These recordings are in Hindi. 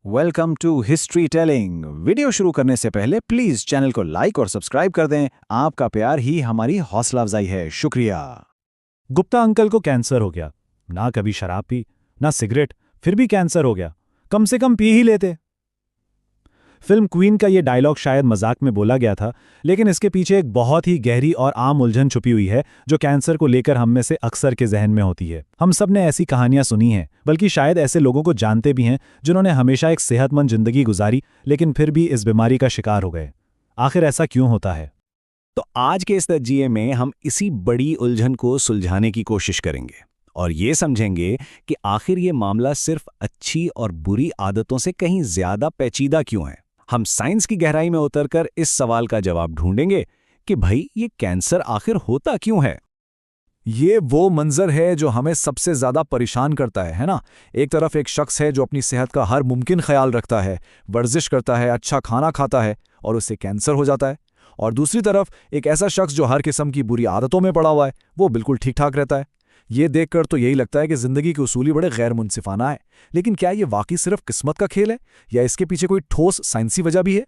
Welcome to history telling. Video शुरू करने से पहले प्लीज चैनल को लाइक और सब्सक्राइब कर दें। आपका प्यार ही हमारी हौसला अफजाई है। शुक्रिया। गुप्ता अंकल को कैंसर हो गया। ना कभी शराब पी, ना सिगरेट, फिर भी कैंसर हो गया। कम से कम पी ही लेते। फिल्म क्वीन का ये डायलॉग शायद मजाक में बोला गया था, लेकिन इसके पीछे एक बहुत ही गहरी और आम उलझन छुपी हुई है जो कैंसर को लेकर हम में से अक्सर के जहन में होती है। हम सब ने ऐसी कहानियां सुनी हैं, बल्कि शायद ऐसे लोगों को जानते भी हैं जिन्होंने हमेशा एक सेहतमंद जिंदगी गुजारी, लेकिन फिर भी इस बीमारी का शिकार हो गए। आखिर ऐसा क्यों होता है? तो आज के इस तज्जिये में हम इसी बड़ी उलझन को सुलझाने की कोशिश करेंगे और ये समझेंगे कि आखिर ये मामला सिर्फ अच्छी और बुरी आदतों से कहीं ज्यादा पेचीदा क्यों है। हम साइंस की गहराई में उतरकर इस सवाल का जवाब ढूंढेंगे कि भाई ये कैंसर आखिर होता क्यों है। ये वो मंजर है जो हमें सबसे ज्यादा परेशान करता है ना। एक तरफ एक शख्स है जो अपनी सेहत का हर मुमकिन ख्याल रखता है, वर्जिश करता है, अच्छा खाना खाता है और उससे कैंसर हो जाता है। और दूसरी तरफ एक ऐसा शख्स जो हर किस्म की बुरी आदतों में पड़ा हुआ है, वो बिल्कुल ठीक ठाक रहता है। ये देखकर तो यही लगता है कि जिंदगी के उसूल ही बड़े गैर मुनसिफाना है। लेकिन क्या ये वाकई सिर्फ किस्मत का खेल है या इसके पीछे कोई ठोस साइंसी वजह भी है?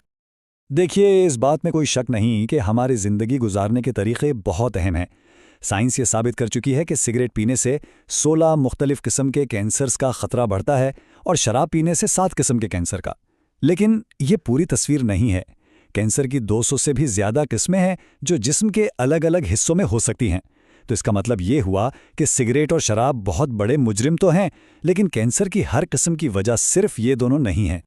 देखिए, इस बात में कोई शक नहीं कि हमारी जिंदगी गुजारने के तरीके बहुत अहम हैं। साइंस ये साबित कर चुकी है कि सिगरेट पीने से 16 मुख्तलिफ किस्म के कैंसर्स का खतरा बढ़ता है और शराब पीने से 7 किस्म के कैंसर का। लेकिन ये पूरी तस्वीर नहीं है। कैंसर की 200 से भी ज्यादा किस्में हैं जो जिस्म के अलग अलग हिस्सों में हो सकती हैं। तो इसका मतलब ये हुआ कि सिगरेट और शराब बहुत बड़े मुजरिम तो हैं, लेकिन कैंसर की हर किस्म की वजह सिर्फ ये दोनों नहीं हैं।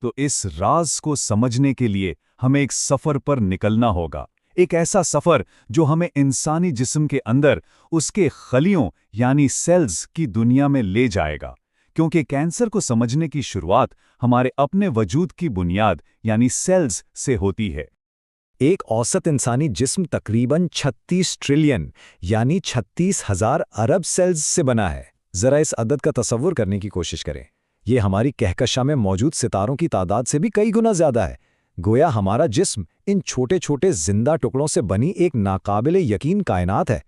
तो इस राज को समझने के लिए हमें एक सफर पर निकलना होगा। एक ऐसा सफर जो हमें इंसानी जिस्म के अंदर उसके खलियों यानी सेल्स की दुनिया में ले जाएगा। क्योंकि कैंसर को समझने की शुरुआत हमारे अपने वजूद की बुनियाद यानी सेल्स से होती है। एक औसत इंसानी जिस्म तकरीबन 36 ट्रिलियन यानी 36,000 अरब सेल्स से बना है। जरा इस अदद का तसव्वुर करने की कोशिश करें। ये हमारी कहकशा में मौजूद सितारों की तादाद से भी कई गुना ज्यादा है। गोया हमारा जिस्म इन छोटे छोटे जिंदा टुकड़ों से बनी एक नाकाबिले यकीन कायनात है।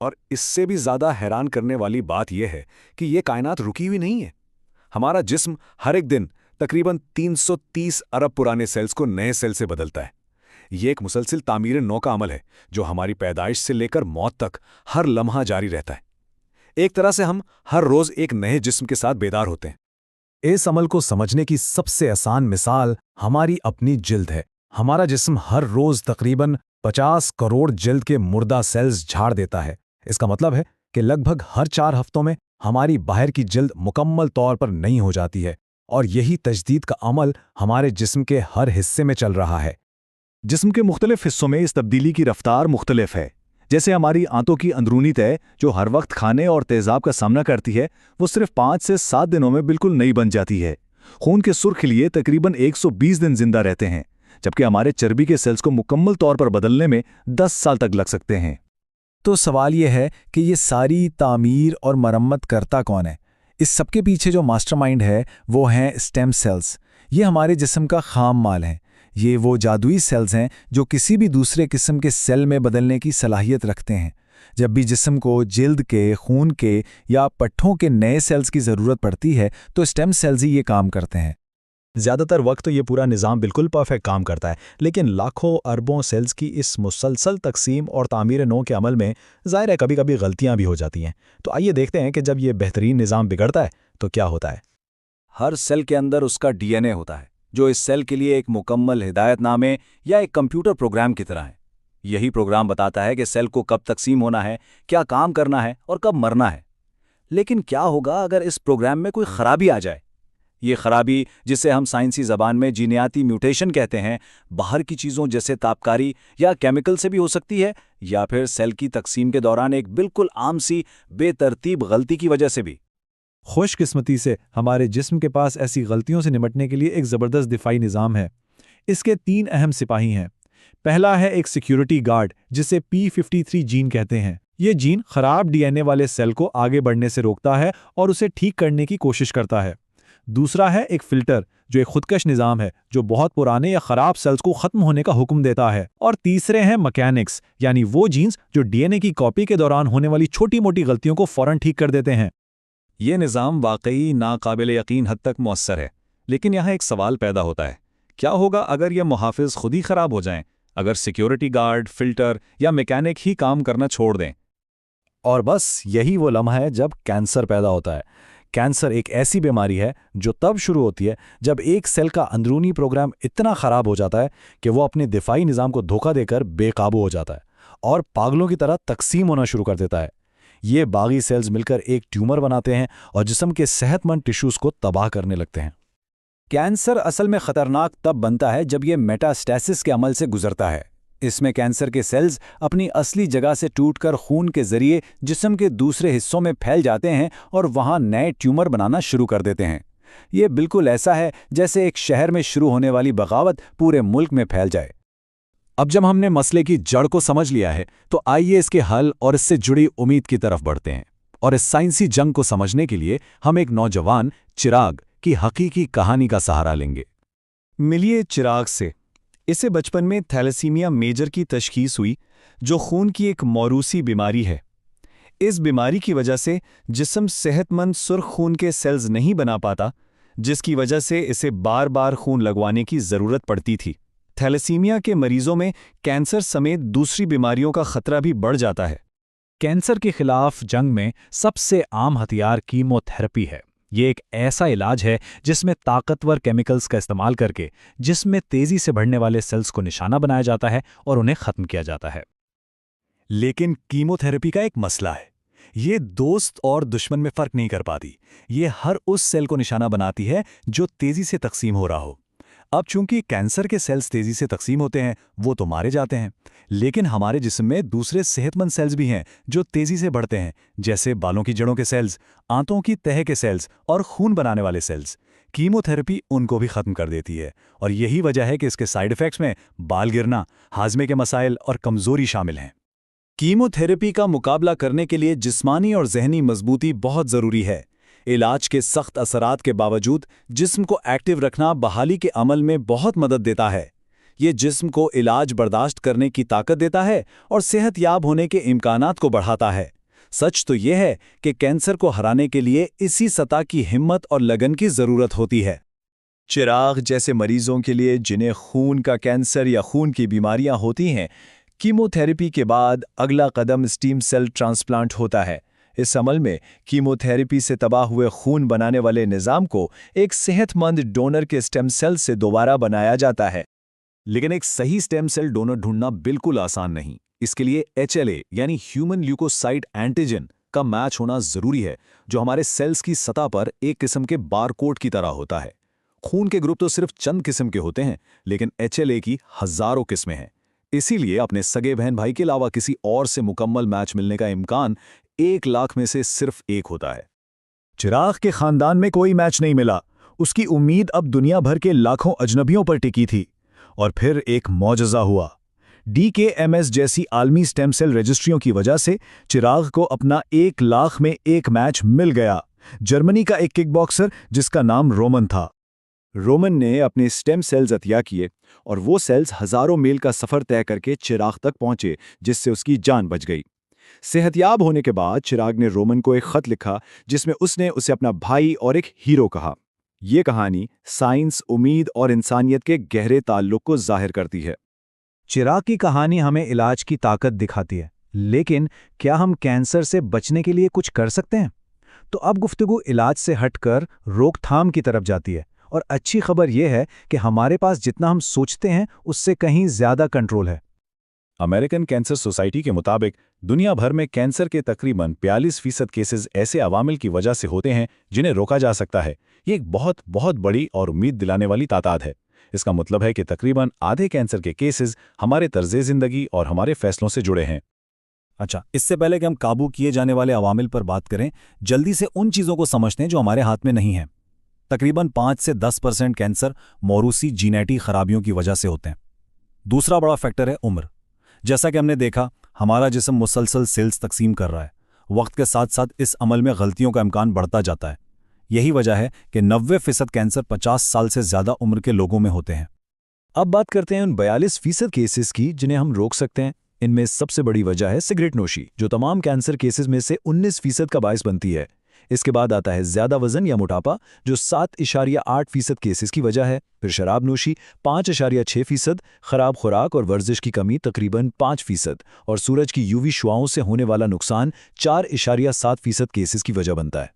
और इससे भी ज्यादा हैरान करने वाली बात यह है कि यह कायनात रुकी हुई नहीं है। हमारा जिस्म हर एक दिन तकरीबन 330 अरब पुराने सेल्स को नए सेल से बदलता है। ये एक मुसलसिल तामीर नौ का अमल है जो हमारी पैदाइश से लेकर मौत तक हर लम्हा जारी रहता है। एक तरह से हम हर रोज एक नए जिस्म के साथ बेदार होते हैं। इस अमल को समझने की सबसे आसान मिसाल हमारी अपनी जिल्द है। हमारा जिस्म हर रोज तकरीबन 50 करोड़ जिल्द के मुर्दा सेल्स झाड़ देता है। इसका मतलब है कि लगभग हर 4 हफ्तों में हमारी बाहर की जिल्द मुकम्मल तौर पर नई हो जाती है और यही तजदीद का अमल हमारे जिस्म के हर हिस्से में चल रहा है। जिस्म के मुख्तलिफ हिस्सों में इस तब्दीली की रफ्तार मुख्तलिफ है। जैसे हमारी आंतों की अंदरूनी तय जो हर वक्त खाने और तेजाब का सामना करती है, वो सिर्फ 5 से 7 दिनों में बिल्कुल नई बन जाती है। खून के सुर्ख लिए तकरीबन 120 दिन जिंदा रहते हैं, जबकि हमारे चर्बी के सेल्स को मुकम्मल तौर पर बदलने में 10 साल तक लग सकते हैं। तो सवाल यह है कि ये सारी तामीर और मरम्मत करता कौन है? इस सबके पीछे जो मास्टरमाइंड है वो हैं स्टेम सेल्स। ये हमारे जिस्म का खाम माल है। ये वो जादुई सेल्स हैं जो किसी भी दूसरे किस्म के सेल में बदलने की सलाहियत रखते हैं। जब भी जिस्म को जिल्द के, खून के या पट्ठों के नए सेल्स की ज़रूरत पड़ती है तो स्टेम सेल्स ही ये काम करते हैं। ज़्यादातर वक्त तो ये पूरा निज़ाम बिल्कुल परफेक्ट काम करता है, लेकिन लाखों अरबों सेल्स की इस मुसलसल तकसीम और तामीर नौ के अमल में ज़ाहिर है कभी कभी गलतियाँ भी हो जाती हैं। तो आइए देखते हैं कि जब ये बेहतरीन निज़ाम बिगड़ता है तो क्या होता है। हर सेल के अंदर उसका डीएनए होता है जो इस सेल के लिए एक मुकम्मल हिदायतनामे या एक कंप्यूटर प्रोग्राम की तरह है। यही प्रोग्राम बताता है कि सेल को कब तकसीम होना है, क्या काम करना है और कब मरना है। लेकिन क्या होगा अगर इस प्रोग्राम में कोई खराबी आ जाए? ये खराबी, जिसे हम साइंसी ज़बान में जीनियाती म्यूटेशन कहते हैं, बाहर की चीज़ों जैसे तापकारी या केमिकल से भी हो सकती है, या फिर सेल की तकसीम के दौरान एक बिल्कुल आम सी बेतरतीब गलती की वजह से भी। खुशकिस्मती से हमारे जिस्म के पास ऐसी गलतियों से निपटने के लिए एक ज़बरदस्त दिफाई निज़ाम है। इसके 3 अहम सिपाही हैं। पहला है एक सिक्योरिटी गार्ड जिसे P53 जीन कहते हैं। ये जीन खराब डीएनए वाले सेल को आगे बढ़ने से रोकता है और उसे ठीक करने की कोशिश करता है। दूसरा है एक फिल्टर जो एक खुदकश निज़ाम है जो बहुत पुराने या ख़राब सेल्स को ख़त्म होने का हुक्म देता है। और तीसरे हैं मैकेनिक्स यानी वो जीन्स जो डीएनए की कॉपी के दौरान होने वाली छोटी मोटी गलतियों को फ़ौरन ठीक कर देते हैं। ये निज़ाम वाकई नाकाबिले यकीन हद तक मौसर है। लेकिन यहाँ एक सवाल पैदा होता है, क्या होगा अगर ये मुहाफिज खुद ही खराब हो जाएं, अगर सिक्योरिटी गार्ड, फिल्टर या मैकेनिक ही काम करना छोड़ दें? और बस यही वो लम्हा है जब कैंसर पैदा होता है। कैंसर एक ऐसी बीमारी है जो तब शुरू होती है जब एक सेल का अंदरूनी प्रोग्राम इतना खराब हो जाता है कि वो अपने दिफाई निज़ाम को धोखा देकर बेकाबू हो जाता है और पागलों की तरह तकसीम होना शुरू कर देता है। ये बागी सेल्स मिलकर एक ट्यूमर बनाते हैं और जिस्म के सेहतमंद टिश्यूज़ को तबाह करने लगते हैं। कैंसर असल में खतरनाक तब बनता है जब यह मेटास्टेसिस के अमल से गुजरता है। इसमें कैंसर के सेल्स अपनी असली जगह से टूटकर खून के जरिए जिस्म के दूसरे हिस्सों में फैल जाते हैं और वहां नए ट्यूमर बनाना शुरू कर देते हैं। ये बिल्कुल ऐसा है जैसे एक शहर में शुरू होने वाली बगावत पूरे मुल्क में फैल जाए। अब जब हमने मसले की जड़ को समझ लिया है, तो आइए इसके हल और इससे जुड़ी उम्मीद की तरफ बढ़ते हैं। और इस साइंसी जंग को समझने के लिए हम एक नौजवान चिराग की हकीकी कहानी का सहारा लेंगे। मिलिए चिराग से। इसे बचपन में थैलेसीमिया मेजर की तशखीस हुई, जो खून की एक मौरूसी बीमारी है। इस बीमारी की वजह से जिस्म सेहतमंद सुर्ख खून के सेल्स नहीं बना पाता, जिसकी वजह से इसे बार बार खून लगवाने की ज़रूरत पड़ती थी। थैलेसीमिया के मरीजों में कैंसर समेत दूसरी बीमारियों का खतरा भी बढ़ जाता है। कैंसर के खिलाफ जंग में सबसे आम हथियार कीमोथेरेपी है। ये एक ऐसा इलाज है जिसमें ताकतवर केमिकल्स का इस्तेमाल करके जिसमें तेजी से बढ़ने वाले सेल्स को निशाना बनाया जाता है और उन्हें खत्म किया जाता है। लेकिन कीमोथेरेपी का एक मसला है। ये दोस्त और दुश्मन में फर्क नहीं कर पाती। ये हर उस सेल को निशाना बनाती है जो तेजी से तकसीम हो रहा हो। अब चूंकि कैंसर के सेल्स तेजी से तकसीम होते हैं, वो तो मारे जाते हैं, लेकिन हमारे जिस्म में दूसरे सेहतमंद सेल्स भी हैं जो तेजी से बढ़ते हैं, जैसे बालों की जड़ों के सेल्स, आंतों की तह के सेल्स और खून बनाने वाले सेल्स। कीमोथेरेपी उनको भी खत्म कर देती है और यही वजह है कि इसके साइड इफेक्ट्स में बाल गिरना, हाजमे के मसाइल और कमजोरी शामिल हैं। कीमोथेरेपी का मुकाबला करने के लिए जिस्मानी और जहनी मजबूती बहुत ज़रूरी है। इलाज के सख्त असरात के बावजूद जिस्म को एक्टिव रखना बहाली के अमल में बहुत मदद देता है। ये जिस्म को इलाज बर्दाश्त करने की ताकत देता है और सेहतयाब होने के इम्कानात को बढ़ाता है। सच तो यह है कि कैंसर को हराने के लिए इसी सतह की हिम्मत और लगन की ज़रूरत होती है। चिराग जैसे मरीजों के लिए जिन्हें खून का कैंसर या खून की बीमारियां होती हैं, कीमोथेरेपी के बाद अगला कदम स्टीम सेल ट्रांसप्लांट होता है। इस अमल में कीमोथेरेपी से तबाह हुए खून बनाने वाले निज़ाम को एक सेहतमंद डोनर के स्टेम सेल से दोबारा बनाया जाता है। लेकिन एक सही स्टेम सेल डोनर ढूंढना बिल्कुल आसान नहीं। इसके लिए HLA यानी ह्यूमन ल्यूकोसाइट एंटीजन का मैच होना ज़रूरी है, जो हमारे सेल्स की सतह पर एक किस्म के बारकोड की तरह होता है। खून के ग्रुप तो सिर्फ चंद किस्म के होते हैं, लेकिन HLA की हज़ारों किस्में हैं। इसीलिए अपने सगे बहन भाई के अलावा किसी और से मुकम्मल मैच मिलने का इम्कान 1 लाख में से सिर्फ एक होता है। चिराग के खानदान में कोई मैच नहीं मिला। उसकी उम्मीद अब दुनिया भर के लाखों अजनबियों पर टिकी थी। और फिर एक मौजज़ा हुआ। DKMS जैसी आलमी स्टेम सेल रजिस्ट्रियों की वजह से चिराग को अपना 1 लाख में एक मैच मिल गया। जर्मनी का एक किकबॉक्सर जिसका नाम रोमन था। रोमन ने अपने स्टेम सेल्स अतिया किए और वो सेल्स हज़ारों मील का सफ़र तय करके चिराग तक पहुंचे, जिससे उसकी जान बच गई। सेहतयाब होने के बाद चिराग ने रोमन को एक ख़त लिखा जिसमें उसने उसे अपना भाई और एक हीरो कहा। ये कहानी साइंस, उम्मीद और इंसानियत के गहरे ताल्लुक को जाहिर करती है। चिराग की कहानी हमें इलाज की ताकत दिखाती है, लेकिन क्या हम कैंसर से बचने के लिए कुछ कर सकते हैं? तो अब गुफ्तगू इलाज से हटकर रोकथाम की तरफ जाती है और अच्छी खबर यह है कि हमारे पास जितना हम सोचते हैं उससे कहीं ज़्यादा कंट्रोल है। अमेरिकन कैंसर सोसाइटी के मुताबिक दुनिया भर में कैंसर के तकरीबन 42% केसेस ऐसे अवामिल की वजह से होते हैं जिन्हें रोका जा सकता है। ये एक बहुत बहुत बड़ी और उम्मीद दिलाने वाली तादाद है। इसका मतलब है कि तकरीबन आधे कैंसर के केसेस हमारे तर्ज़े ज़िंदगी और हमारे फैसलों से जुड़े हैं। अच्छा, इससे पहले कि हम काबू किए जाने वाले अवामिल पर बात करें, जल्दी से उन चीज़ों को समझते हैं जो हमारे हाथ में नहीं हैं। तकरीबन 5 से 10% कैंसर मौरूसी जीनेटिक खराबियों की वजह से होते हैं। दूसरा बड़ा फैक्टर है उम्र। जैसा कि हमने देखा, हमारा जिस्म मुसलसल सेल्स तकसीम कर रहा है। वक्त के साथ साथ इस अमल में गलतियों का इम्कान बढ़ता जाता है। यही वजह है कि 90% कैंसर 50 साल से ज़्यादा उम्र के लोगों में होते हैं। अब बात करते हैं उन 42% केसेस की जिन्हें हम रोक सकते हैं। इनमें सबसे बड़ी वजह है सिगरेट नोशी, जो तमाम कैंसर केसेस में से 19% का बायस बनती है। इसके बाद आता है ज़्यादा वजन या मोटापा, जो 7.8% केसेस की वजह है। फिर शराबनोशी 5.6%, खराब खुराक और वर्जिश की कमी तकरीबन 5%, और सूरज की यूवी शुआओं से होने वाला नुकसान 4.7% केसेस की वजह बनता है।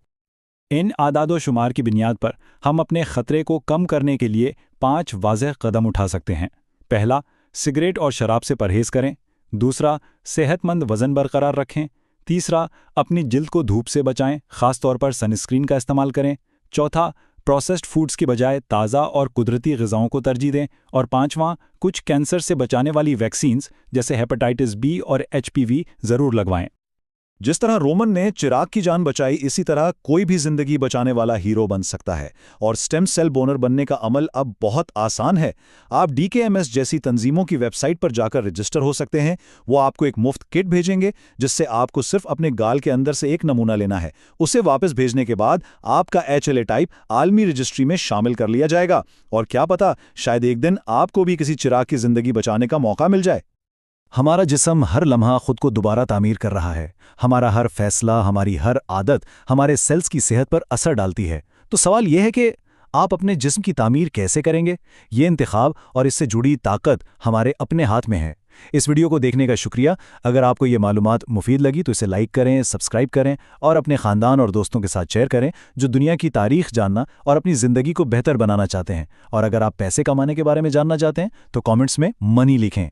इन आदादो-शुमार की बुनियाद पर हम अपने खतरे को कम करने के लिए 5 वाज़ेह कदम उठा सकते हैं। पहला, सिगरेट और शराब से परहेज़ करें। दूसरा, सेहतमंद वज़न बरकरार रखें। तीसरा, अपनी जिल्द को धूप से बचाएं, ख़ास तौर पर सनस्क्रीन का इस्तेमाल करें। चौथा, प्रोसेस्ड फूड्स की बजाय ताज़ा और कुदरती ग़िज़ाओं को तरजीह दें। और पाँचवां, कुछ कैंसर से बचाने वाली वैक्सीन्स जैसे हेपेटाइटिस बी और HPV ज़रूर लगवाएं। जिस तरह रोमन ने चिराग की जान बचाई, इसी तरह कोई भी जिंदगी बचाने वाला हीरो बन सकता है। और स्टेम सेल डोनर बनने का अमल अब बहुत आसान है। आप DKMS जैसी तंजीमों की वेबसाइट पर जाकर रजिस्टर हो सकते हैं। वो आपको एक मुफ्त किट भेजेंगे, जिससे आपको सिर्फ अपने गाल के अंदर से एक नमूना लेना है। उसे वापस भेजने के बाद आपका HLA टाइप आलमी रजिस्ट्री में शामिल कर लिया जाएगा। और क्या पता, शायद एक दिन आपको भी किसी चिराग की जिंदगी बचाने का मौका मिल जाए। हमारा जिस्म हर लम्हा खुद को दोबारा तामीर कर रहा है। हमारा हर फैसला, हमारी हर आदत हमारे सेल्स की सेहत पर असर डालती है। तो सवाल यह है कि आप अपने जिस्म की तामीर कैसे करेंगे? ये इंतखाब और इससे जुड़ी ताकत हमारे अपने हाथ में है। इस वीडियो को देखने का शुक्रिया। अगर आपको ये मालूमात मुफीद लगी तो इसे लाइक करें, सब्सक्राइब करें और अपने ख़ानदान और दोस्तों के साथ शेयर करें जो दुनिया की तारीख जानना और अपनी ज़िंदगी को बेहतर बनाना चाहते हैं। और अगर आप पैसे कमाने के बारे में जानना चाहते हैं तो कमेंट्स में मनी लिखें।